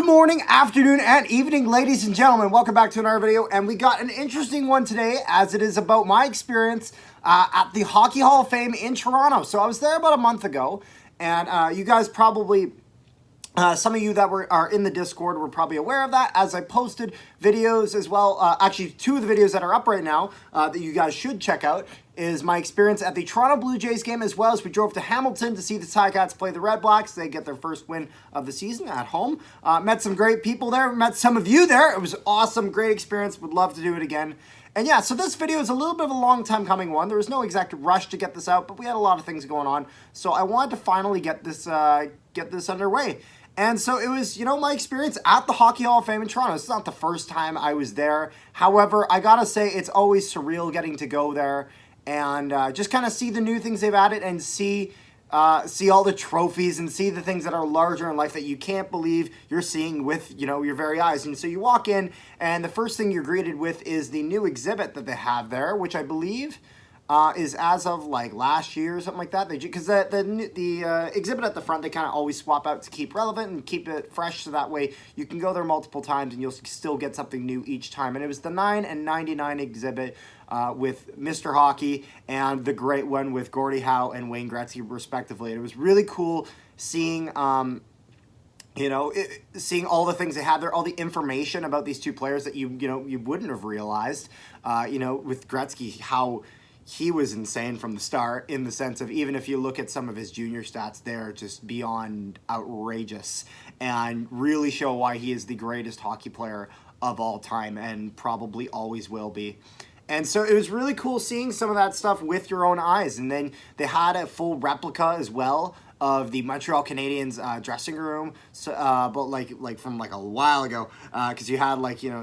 Good morning, afternoon, and evening, ladies and gentlemen. Welcome back to another video, and we got an interesting one today as it is about my experience at the Hockey Hall of Fame in Toronto. So I was there about a month ago, and you guys probably... some of you that are in the Discord were probably aware of that, as I posted videos as well. Actually, two of the videos that are up right now that you guys should check out is my experience at the Toronto Blue Jays game, as well as we drove to Hamilton to see the Ticats play the Red Blacks. They get their first win of the season at home. Met some great people there. Met some of you there. It was awesome. Great experience. Would love to do it again. And yeah, so this video is a little bit of a long time coming one. There was no exact rush to get this out, but we had a lot of things going on. So I wanted to finally get this underway. And so it was, you know, my experience at the Hockey Hall of Fame in Toronto. It's not the first time I was there. However, I gotta say, it's always surreal getting to go there and just kind of see the new things they've added and see all the trophies and see the things that are larger in life that you can't believe you're seeing with, you know, your very eyes. And so you walk in, and the first thing you're greeted with is the new exhibit that they have there, which I believe... is as of like last year or something like that. Because the exhibit at the front, they kind of always swap out to keep relevant and keep it fresh, so that way you can go there multiple times and you'll still get something new each time. And it was the 9 and 99 exhibit with Mr. Hockey and the great one with Gordie Howe and Wayne Gretzky respectively. And it was really cool seeing seeing all the things they had there, all the information about these two players that you wouldn't have realized. With Gretzky, how he was insane from the start, in the sense of, even if you look at some of his junior stats, they're just beyond outrageous and really show why he is the greatest hockey player of all time and probably always will be. And so it was really cool seeing some of that stuff with your own eyes. And then they had a full replica as well of the Montreal Canadiens dressing room, so, but like from a while ago, because you had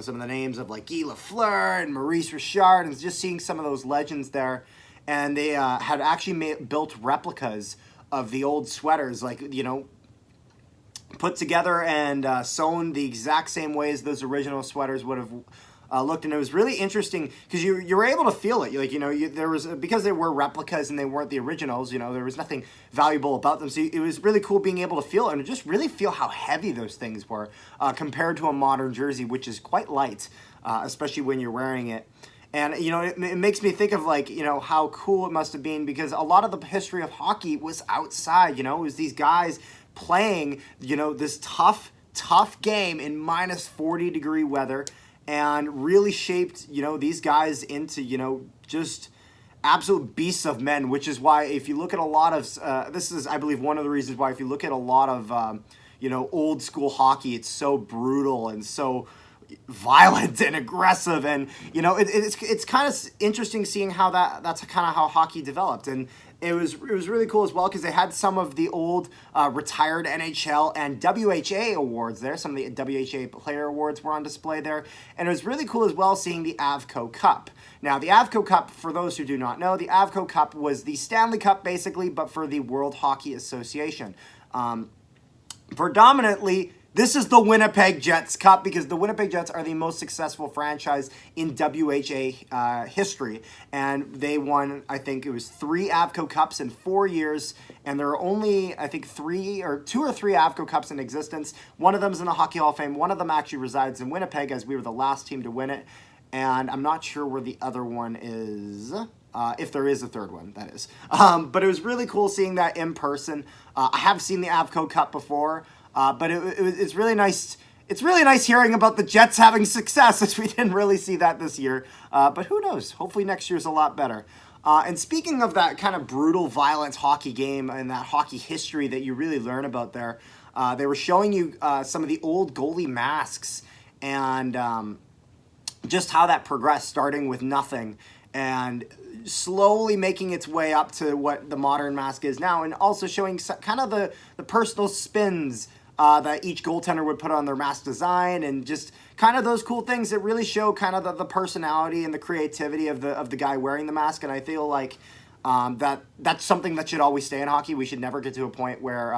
some of the names of Guy Lafleur and Maurice Richard, and just seeing some of those legends there. And they had actually built replicas of the old sweaters, put together and sewn the exact same way as those original sweaters would have looked. And it was really interesting because you were able to feel it. There was, because they were replicas and they weren't the originals, there was nothing valuable about them. So it was really cool being able to feel it and just really feel how heavy those things were compared to a modern jersey, which is quite light, especially when you're wearing it. And, it makes me think of, how cool it must have been, because a lot of the history of hockey was outside, it was these guys playing, this tough game in minus 40-degree weather, and really shaped, these guys into, just absolute beasts of men, which is why if you look at a lot of, this is, I believe, one of the reasons why if you look at a lot of, old school hockey, it's so brutal and so violent and aggressive, and it's kind of interesting seeing how that's kind of how hockey developed. And it was really cool as well, because they had some of the old retired NHL and WHA awards there. Some of the WHA player awards were on display there, and it was really cool as well seeing the Avco Cup. Now, the Avco Cup, for those who do not know, the Avco Cup was the Stanley Cup basically, but for the World Hockey Association. Predominantly, this is the Winnipeg Jets Cup, because the Winnipeg Jets are the most successful franchise in WHA history. And they won, I think it was 3 Avco Cups in 4 years. And there are only, I think, 2 or 3 Avco Cups in existence. One of them is in the Hockey Hall of Fame. One of them actually resides in Winnipeg, as we were the last team to win it. And I'm not sure where the other one is. If there is a third one, that is. But it was really cool seeing that in person. I have seen the Avco Cup before. But it's really nice. It's really nice hearing about the Jets having success, as we didn't really see that this year. But who knows? Hopefully next year's a lot better. And speaking of that kind of brutal, violent hockey game and that hockey history that you really learn about there, they were showing you some of the old goalie masks and just how that progressed, starting with nothing and slowly making its way up to what the modern mask is now, and also showing kind of the personal spins that each goaltender would put on their mask design, and just kind of those cool things that really show kind of the personality and the creativity of the guy wearing the mask. And I feel like that's something that should always stay in hockey. We should never get to a point where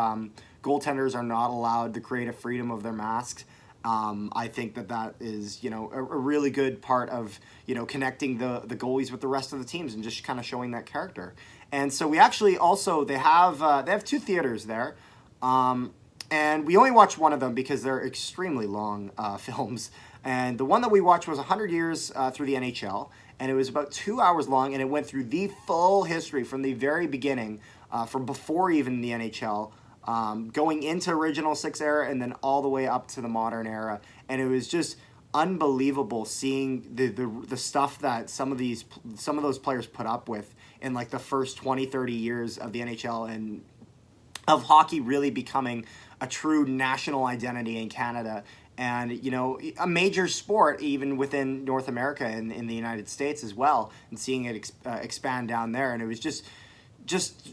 goaltenders are not allowed the creative freedom of their masks. I think that is, a really good part of, connecting the goalies with the rest of the teams and just kind of showing that character. And so we actually also, they have 2 theaters there. And we only watched one of them because they're extremely long films. And the one that we watched was 100 years through the NHL, and it was about 2 hours long, and it went through the full history from the very beginning, from before even the NHL, going into original six era, and then all the way up to the modern era. And it was just unbelievable seeing the stuff that some of those players put up with in like the first 20, 30 years of the NHL, and of hockey really becoming a true national identity in Canada, and a major sport even within North America and in the United States as well, and seeing it expand down there. And it was just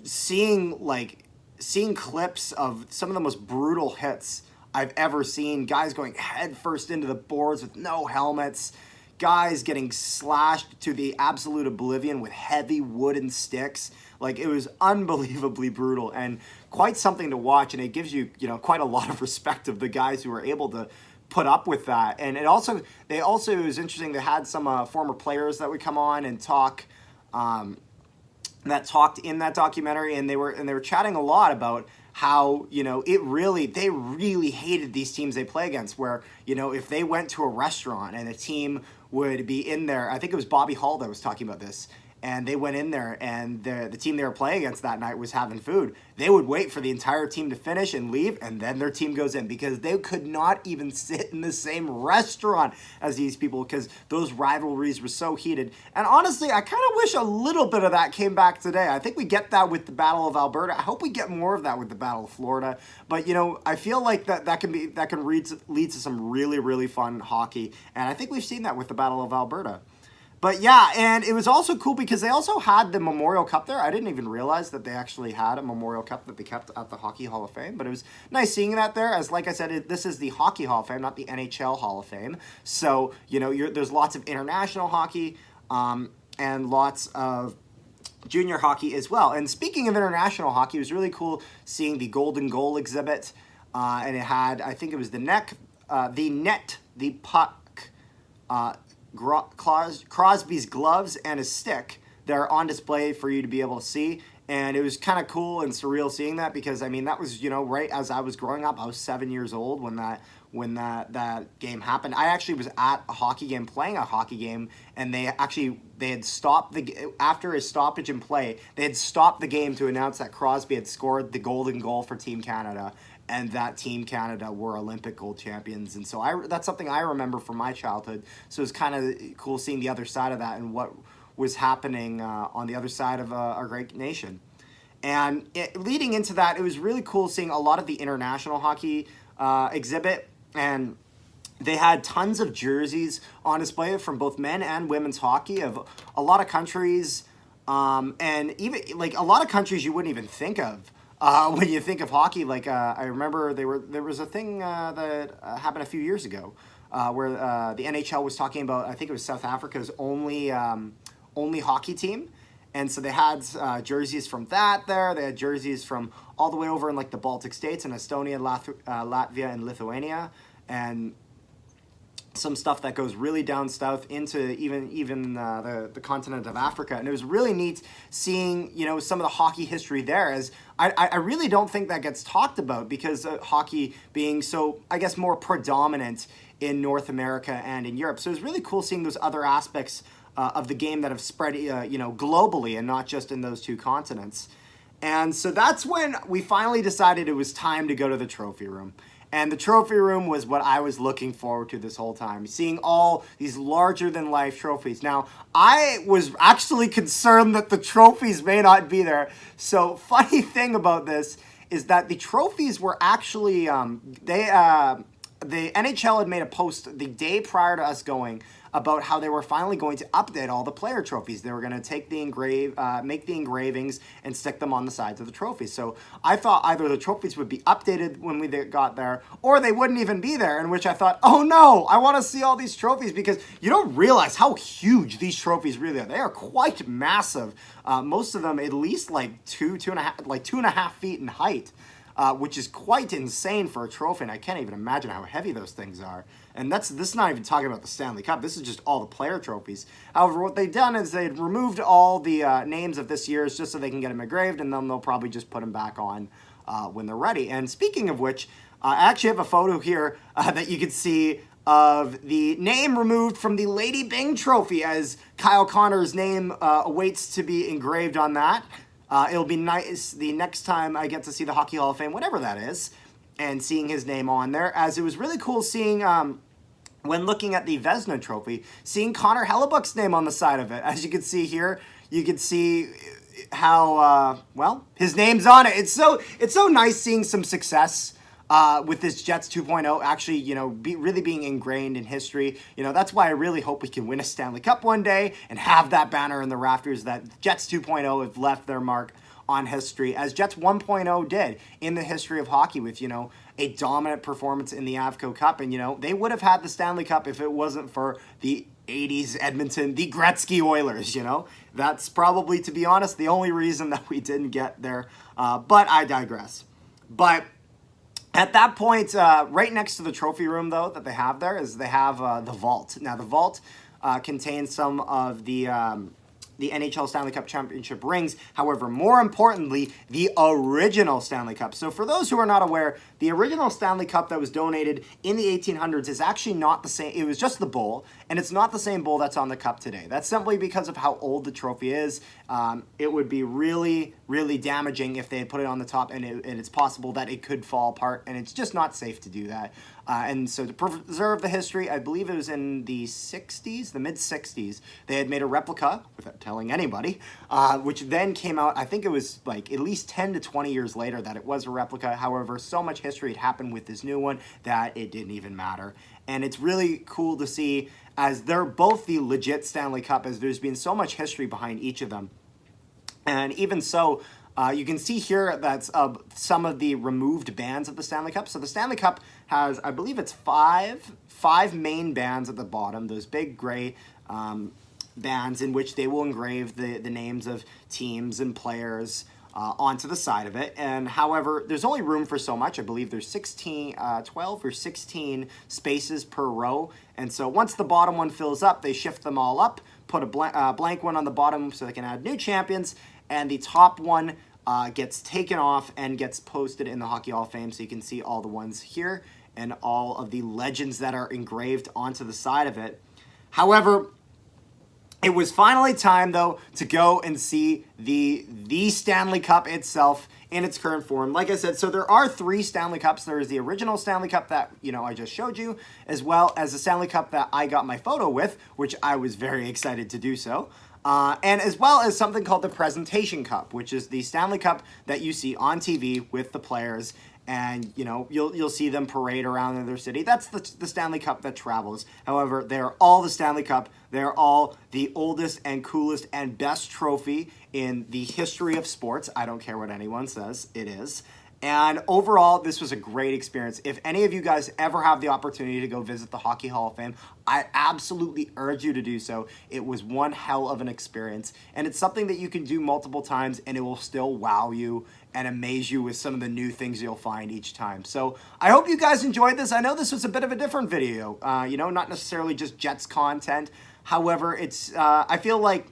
seeing clips of some of the most brutal hits I've ever seen. Guys going head first into the boards with no helmets, guys getting slashed to the absolute oblivion with heavy wooden sticks. Like, it was unbelievably brutal and quite something to watch, and it gives you, quite a lot of respect of the guys who were able to put up with that. And it was interesting, they had some former players that would come on and talk, that talked in that documentary, and they were chatting a lot about how, they really hated these teams they play against, where, if they went to a restaurant and a team would be in there, I think it was Bobby Hall that was talking about this, and they went in there and the team they were playing against that night was having food, they would wait for the entire team to finish and leave, and then their team goes in, because they could not even sit in the same restaurant as these people, because those rivalries were so heated. And honestly, I kind of wish a little bit of that came back today. I think we get that with the Battle of Alberta. I hope we get more of that with the Battle of Florida. But I feel like that can lead to some really, really fun hockey, and I think we've seen that with the Battle of Alberta. But yeah, and it was also cool because they also had the Memorial Cup there. I didn't even realize that they actually had a Memorial Cup that they kept at the Hockey Hall of Fame. But it was nice seeing that there. As like I said, this is the Hockey Hall of Fame, not the NHL Hall of Fame. So, there's lots of international hockey and lots of junior hockey as well. And speaking of international hockey, it was really cool seeing the Golden Goal exhibit. And it had, I think it was the net, the puck, Crosby's gloves, and his stick. They're on display for you to be able to see, and it was kind of cool and surreal seeing that, because that was right as I was growing up. I was 7 years old when that game happened. I actually was at a hockey game, playing a hockey game, and they had stopped after a stoppage in play. They had stopped the game to announce that Crosby had scored the golden goal for Team Canada, and that Team Canada were Olympic gold champions. And so that's something I remember from my childhood. So it's kind of cool seeing the other side of that and what was happening on the other side of our great nation. And leading into that, it was really cool seeing a lot of the international hockey exhibit. And they had tons of jerseys on display from both men and women's hockey of a lot of countries. And even a lot of countries you wouldn't even think of. When you think of hockey, I remember there was a thing that happened a few years ago where the NHL was talking about, I think it was South Africa's only hockey team, and so they had jerseys from that there. They had jerseys from all the way over in the Baltic states and Estonia, Latvia, and Lithuania, and some stuff that goes really down south into even the continent of Africa. And it was really neat seeing some of the hockey history there, as I really don't think that gets talked about, because hockey being so, I guess, more predominant in North America and in Europe. So it was really cool seeing those other aspects of the game that have spread globally and not just in those two continents. And so that's when we finally decided it was time to go to the trophy room. And the trophy room was what I was looking forward to this whole time, seeing all these larger-than-life trophies. Now, I was actually concerned that the trophies may not be there. So, funny thing about this is that the trophies were actually, the NHL had made a post the day prior to us going about how they were finally going to update all the player trophies. They were going to take make the engravings and stick them on the sides of the trophies. So I thought either the trophies would be updated when we got there, or they wouldn't even be there, in which I thought, oh no, I want to see all these trophies, because you don't realize how huge these trophies really are. They are quite massive. Most of them at least two and a half feet in height. Which is quite insane for a trophy, and I can't even imagine how heavy those things are. And this is not even talking about the Stanley Cup. This is just all the player trophies. However, what they've done is they've removed all the names of this year's just so they can get them engraved, and then they'll probably just put them back on when they're ready. And speaking of which, I actually have a photo here that you can see of the name removed from the Lady Byng trophy, as Kyle Connor's name awaits to be engraved on that. It'll be nice the next time I get to see the Hockey Hall of Fame, whatever that is, and seeing his name on there, as it was really cool seeing, when looking at the Vezina trophy, seeing Connor Hellebuck's name on the side of it. As you can see here, you can see how, well, his name's on it. It's so nice seeing some success with this Jets 2.0 actually, you know, really being ingrained in history. You know, that's why I really hope we can win a Stanley Cup one day and have that banner in the rafters that Jets 2.0 have left their mark on history, as Jets 1.0 did in the history of hockey, with, you know, a dominant performance in the Avco Cup. And, you know, they would have had the Stanley Cup if it wasn't for the 80s Edmonton, the Gretzky Oilers, you know. That's probably, to be honest, the only reason that we didn't get there. But I digress. But at that point, right next to the trophy room, though, that they have there, is they have the vault. Now, the vault contains some of the NHL Stanley Cup Championship rings. However, more importantly, the original Stanley Cup. So for those who are not aware, the original Stanley Cup that was donated in the 1800s is actually not the same. It was just the bowl, and it's not the same bowl that's on the cup today. That's simply because of how old the trophy is. It would be really, really damaging if they had put it on the top, and it's possible that it could fall apart, and it's just not safe to do that. And so to preserve the history, I believe it was in the 60s, the mid-60s, they had made a replica, without telling anybody, which then came out, I think it was like at least 10 to 20 years later that it was a replica. However, so much history had happened with this new one that it didn't even matter. And it's really cool to see, as they're both the legit Stanley Cup, as there's been so much history behind each of them. And even so, you can see here that's some of the removed bands of the Stanley Cup. So the Stanley Cup has, I believe it's five main bands at the bottom, those big gray bands in which they will engrave the names of teams and players onto the side of it. And however, there's only room for so much. I believe there's 12 or 16 spaces per row. And so once the bottom one fills up, they shift them all up, put a blank one on the bottom so they can add new champions, and the top one gets taken off and gets posted in the Hockey Hall of Fame. So you can see all the ones here and all of the legends that are engraved onto the side of it. However, it was finally time, though, to go and see the Stanley Cup itself in its current form. Like I said, so there are 3 Stanley Cups. There is the original Stanley Cup that, you know, I just showed you, as well as the Stanley Cup that I got my photo with, which I was very excited to do so. And as well as something called the Presentation Cup, which is the Stanley Cup that you see on TV with the players. And, you know, you'll see them parade around in their city. That's the Stanley Cup that travels. However, they're all the Stanley Cup. They're all the oldest and coolest and best trophy in the history of sports. I don't care what anyone says. It is. And overall, this was a great experience. If any of you guys ever have the opportunity to go visit the Hockey Hall of Fame, I absolutely urge you to do so. It was one hell of an experience. And it's something that you can do multiple times, and it will still wow you and amaze you with some of the new things you'll find each time. So I hope you guys enjoyed this. I know this was a bit of a different video, you know, not necessarily just Jets content. However, it's I feel like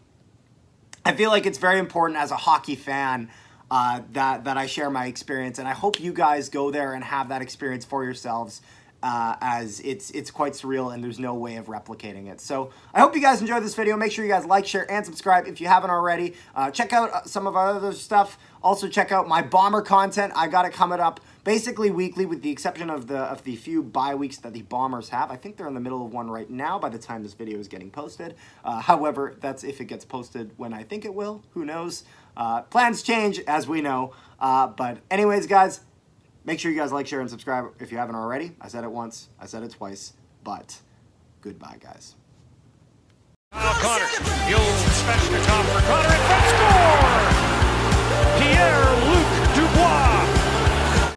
it's very important as a hockey fan that I share my experience, and I hope you guys go there and have that experience for yourselves, as it's quite surreal and there's no way of replicating it. So I hope you guys enjoyed this video. Make sure you guys like, share, and subscribe if you haven't already. Check out some of our other stuff. Also check out my Bomber content. I got it coming up basically weekly, with the exception of the few bye weeks that the Bombers have. I think they're in the middle of one right now by the time this video is getting posted. However, that's if it gets posted when I think it will. Who knows? Plans change, as we know. But anyways, guys, make sure you guys like, share, and subscribe if you haven't already. I said it once. I said it twice. But goodbye, guys. Connor, the old special top for Connor, and front score!